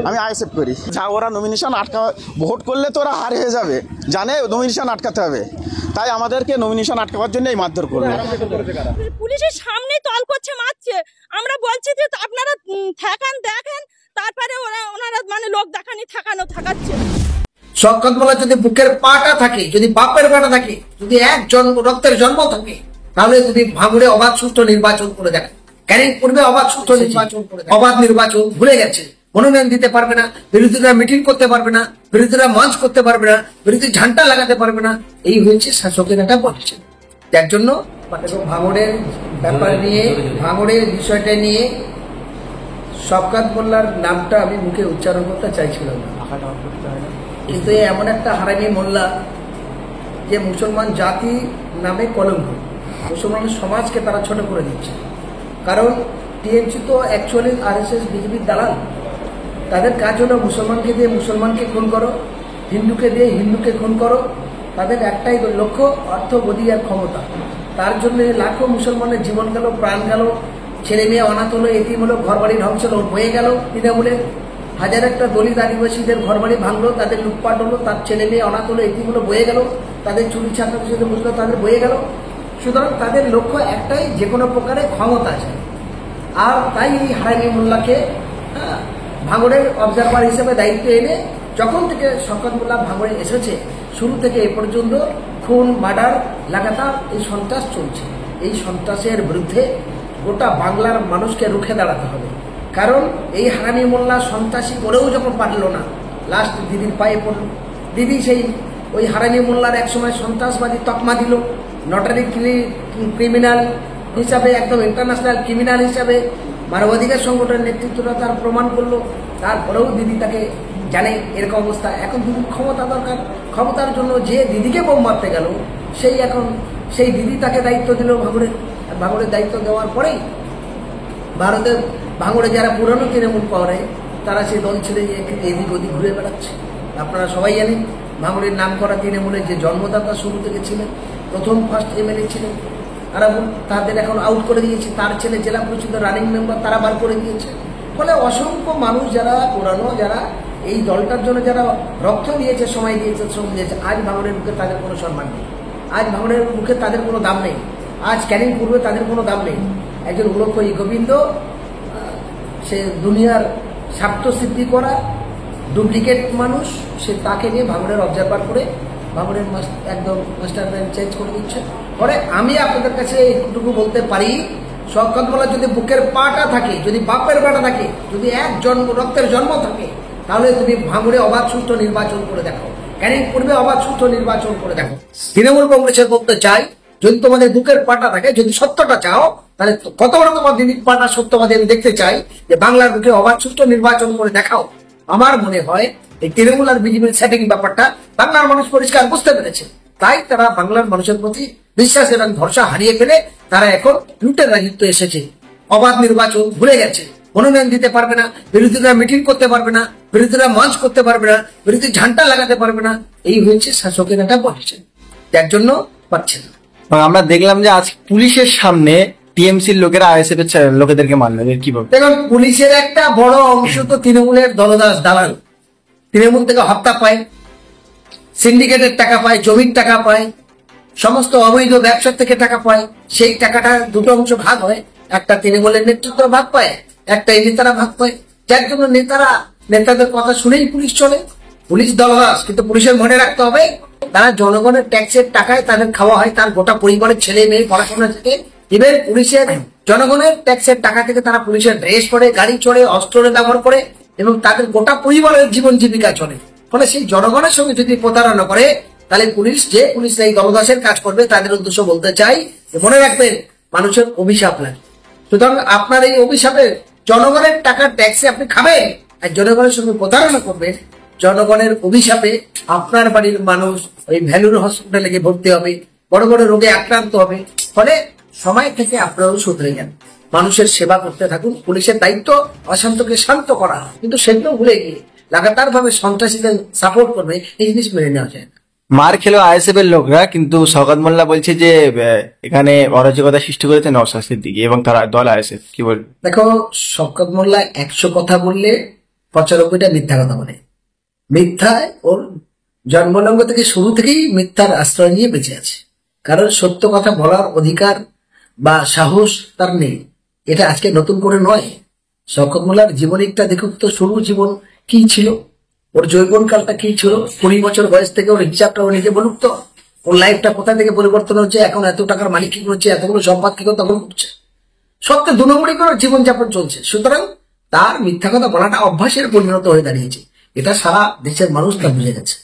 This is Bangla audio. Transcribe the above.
আমি আইএসএফ করি। যা ওরা নমিনেশন ভোট করলে তো ওরা হার হয়ে যাবে, জানে নমিনেশন আটকাতে হবে, তাই আমাদেরকে নমিনেশন আটকাবার জন্য এই মারধর করবে। পুলিশের সামনেই তল করছে, মারছে। আমরা বলছি যে আপনারা ঠেকান, দেখেন, তারপরে ওনারা মানে লোক দেখানি থাকাচ্ছে। শওকত মোল্লা যদি বুকের পাটা থাকে, যদি বাপের পাটা থাকে, যদি রক্তের জন্ম থাকে, তাহলে যদি ভাঙড়ে অবাধ সুষ্ঠু নির্বাচন করে দেখেন। ক্যানিং পূর্বে অবাধ সুষ্ঠু নির্বাচন করে অবাধ নির্বাচন ভুলে গেছে, মনোনয়ন দিতে পারবে না, বিরোধীরা মিটিং করতে পারবে না, বিরোধীরা মঞ্চ করতে পারবে না, বিরোধী ঝান্ডা লাগাতে পারবে না। এই হয়েছে শাসকের একটা পলিসি। যার জন্য ভাঙড়ের ব্যাপার নিয়ে, ভাঙড়ের বিষয়টা নিয়ে শওকত মোল্লার নামটা আমি মুখে উচ্চারণ করতে চাইছিলাম না, কিন্তু এমন একটা হারামি মোল্লা যে মুসলমান জাতি নামে কলঙ্ক, মুসলমান সমাজকে তারা ছোট করে দিচ্ছে। কারণ টিএমসি তো অ্যাকচুয়ালি আরএসএস বিজেপির দালাল। তাদের কাজ হলো মুসলমানকে দিয়ে মুসলমানকে খুন করো, হিন্দুকে দিয়ে হিন্দুকে খুন করো। তাদের একটাই লক্ষ্য, অর্থ, গদি আর ক্ষমতা। তার জন্য লাখো মুসলমানের জীবন গেল, প্রাণ গেল, ছেলে মেয়ে অনাথ হলো, এতিম হলো, ঘর বাড়ি ধ্বংস হলো, বয়ে গেল তৃণমূলের। হাজার একটা দলিত আদিবাসীদের ঘর বাড়ি ভাঙলো, তাদের লুটপাট হলো, তার ছেলে মেয়ে অনাথ হলো, এতিম হলো, বয়ে গেল, তাদের চুরি ছাত্রের সাথে বুঝলো, তাদের বয়ে গেল। সুতরাং তাদের লক্ষ্য একটাই, যে কোনো প্রকারে ক্ষমতা আছে। আর তাই এই হারামি মোল্লাকে ভাঙড়ের অবজারভার হিসেবে দায়িত্ব এনে যখন থেকে শওকত মোল্লা ভাঙড়ে এসেছে, শুরু থেকে এ পর্যন্ত খুন, মার্ডার, লাগাতার এই সন্ত্রাস চলছে। এই সন্ত্রাসের বিরুদ্ধে গোটা বাংলার মানুষকে রুখে দাঁড়াতে হবে। কারণ এই হারামি মোল্লা সন্ত্রাসী করেও যখন পারল না, লাস্ট দিদির পায়ে পড়ল। দিদি সেই ওই হারামি মোল্লার একসময় সন্ত্রাসবাদী তকমা দিল, নটারি ক্রিমিনাল হিসাবে, একদম ইন্টারন্যাশনাল ক্রিমিনাল হিসাবে মানবাধিকার সংগঠনের নেতৃত্বটা তার প্রমাণ করলো। তারপরেও দিদি তাকে জানে এরকম অবস্থা। এখন দিদির ক্ষমতা দরকার, ক্ষমতার জন্য যে দিদিকে বোম মারতে গেল, সেই দিদি তাকে দায়িত্ব দিল ভাঙড়ের দায়িত্ব দেওয়ার পরেই ভাঙড়ে যারা পুরনো তৃণমূল করে, তারা সেই দল ছেড়ে এদিক ওদিক ঘুরে বেড়াচ্ছে। আপনারা সবাই জানেন ভাঙড়ের নাম করা তৃণমূলের যে জন্মদাতা শুরু থেকে ছিলেন, প্রথম ফার্স্ট এমএলএ ছিলেন আরাবুল, তাদের এখন আউট করে দিয়েছে। তার ছেলে জেলা পরিষদের রানিং মেম্বার, তারা বার করে দিয়েছে। ফলে অসংখ্য মানুষ যারা পুরানো, যারা এই দলটার জন্য যারা রক্ত দিয়েছে, সময় দিয়েছে, শ্রম দিয়েছে, আজ ভাঙড়ের মুখে তাদের কোনো সম্মান নেই, আজ ভাঙড়ের মুখে তাদের কোনো দাম নেই, আজ ক্যানিং পূর্বে তাদের কোনো দাম নেই। একজন উলক্ষয়ী গোবিন্দ, সে দুনিয়ার স্বার্থ সিদ্ধি করা ডুপ্লিকেট মানুষ, সে তাকে নিয়ে ভাঙড়ের অবজারভার করে ভাঙড়ের একদম মাস্টার প্ল্যান চেঞ্জ করে দিচ্ছে। পরে আমি আপনাদের কাছে এইটুকু বলতে পারি, শওকত মোল্লা যদি বুকের পাটা থাকে, যদি বাপের পাটা থাকে, যদি রক্তের জন্ম থাকে, তাহলে তুমি ভাঙড়ে অবাধ সুষ্ঠু নির্বাচন করে দেখো, ক্যানিং পূর্বে অবাধ সুষ্ঠু নির্বাচন করে দেখো। তৃণমূল কংগ্রেসের বলতে চাই, যদি তোমাদের বুকের পাটা থাকে, যদি সত্যটা চাও, তাহলে কত বড় তোমার দিদির পাটা সত্যবাদী আমি দেখতে চাই, যে বাংলার বুকে অবাধ সুষ্ঠু নির্বাচন করে দেখাও। আমার মনে হয় এই তৃণমূল আর বিজেপির সেটিং ব্যাপারটা বাংলার মানুষ পরিষ্কার বুঝতে পেরেছে। তাই তারা বাংলার মানুষের প্রতি বিশ্বাস এবং ভরসা হারিয়ে ফেলে তারা এখন লুটের রাজত্ব এসেছে, অবাধ নির্বাচন ভুলে গেছে, মনোনয়ন দিতে পারবে না, বিরোধীরা মিটিং করতে পারবে না, বিরোধীরা মঞ্চ করতে পারবে না, বিরোধী ঝান্ডা লাগাতে পারবে না। এই হয়েছে শাসকের একটা পলিসি, যার জন্য পাচ্ছে না। আমরা দেখলাম যে আজ পুলিশের সামনে টিএমসির লোকেরা আইএসএফ এর লোকেদেরকে মারলো, কিভাবে? দেখুন, পুলিশের একটা বড় অংশ তো তৃণমূলের দলদাস দালাল, তৃণমূল থেকে হত্যা পায়, সিন্ডিকেটের টাকা পায়, জমির টাকা পায়, সমস্ত অবৈধ ব্যবসা থেকে টাকা পায়। সেই টাকাটা দুটো অংশ ভাগ হয়, একটা তৃণমূলের নেতৃত্ব ভাগ পায়, একটা এই নেতারা ভাগ পায়। যার জন্য নেতাদের কথা শুনেই পুলিশ চলে। পুলিশ দলদাস, কিন্তু পুলিশের মনে রাখতে হবে, তারা জনগণের ট্যাক্সের টাকায় তাদের খাওয়া হয়, তার গোটা পরিবারের ছেলে মেয়ে পড়াশোনা থেকে। ইভেন পুলিশের জনগণের ট্যাক্সের টাকা থেকে তারা পুলিশের ড্রেস পরে, গাড়ি চড়ে, অস্ত্র ব্যবহার করে, এবং তাদের গোটা পরিবারের জীবন জীবিকা চলে। ফলে সেই জনগণের সঙ্গে যদি প্রতারণা করে, তাহলে পুলিশ এই দলদাসের কাজ করবে। তাদের উদ্দেশ্য বলতে চাই, মনে রাখবেন, মানুষের অভিশাপ লাগে। সুতরাং আপনার এই অভিশাপে জনগণের টাকার ট্যাক্সে আপনি খাবেন আর জনগণের সঙ্গে প্রতারণা করবেন, জনগণের অভিশাপে আপনার বাড়ির মানুষ ওই ভ্যালুর হসপিটালে গিয়ে ভর্তি হবে, বড় বড় রোগে আক্রান্ত হবে। ফলে সময় থেকে আপনারাও শুধরে যান, মানুষের সেবা করতে থাকুন। পুলিশের দায়িত্ব অশান্তকে শান্ত করা, কিন্তু সেগুলো ভুলে গিয়ে লাগাতার ভাবে সন্ত্রাসীদের সাপোর্ট করবে, এই জিনিস মেনে নেওয়া যায় না। মার খেলো আইএসএফ এর লোকরা, কিন্তু শওকত মোল্লা বলছে যে এখানে অরাজকতা সৃষ্টি করেছে নওশাদ সিদ্দিকী এবং তারা দল আইএসএফ। কি বল? দেখো, শওকত মোল্লা 100 কথা বললে 95টা মিথ্যা কথা বলে। মিথ্যায় ওর জন্মলগ্ন থেকে শুরু থেকেই মিথ্যার আশ্রয় নিয়ে বেঁচে আছে, কারণ সত্য কথা বলার অধিকার বা সাহস তার নেই। এটা আজকে নতুন করে নয়। শওকত মোল্লার জীবনীটা দেখুন তো, শুরু জীবন কি ছিল, ওর যৌবনকালটা কি ছিল, 20 বছর বয়স থেকে ওর হিসাবটা ও নিজে বলুক তো, ওর লাইফটা কোথা থেকে পরিবর্তন হচ্ছে, এখন এত টাকার মালিক কি করছে, এতগুলো সম্পদ কি করে তখন করছে, সত্যি 2 নম্বরই করে জীবনযাপন চলছে। সুতরাং তার মিথ্যা কথা বলাটা অভ্যাসের পরিণত হয়ে দাঁড়িয়েছে, এটা সারা দেশের মানুষ তা বুঝে গেছে।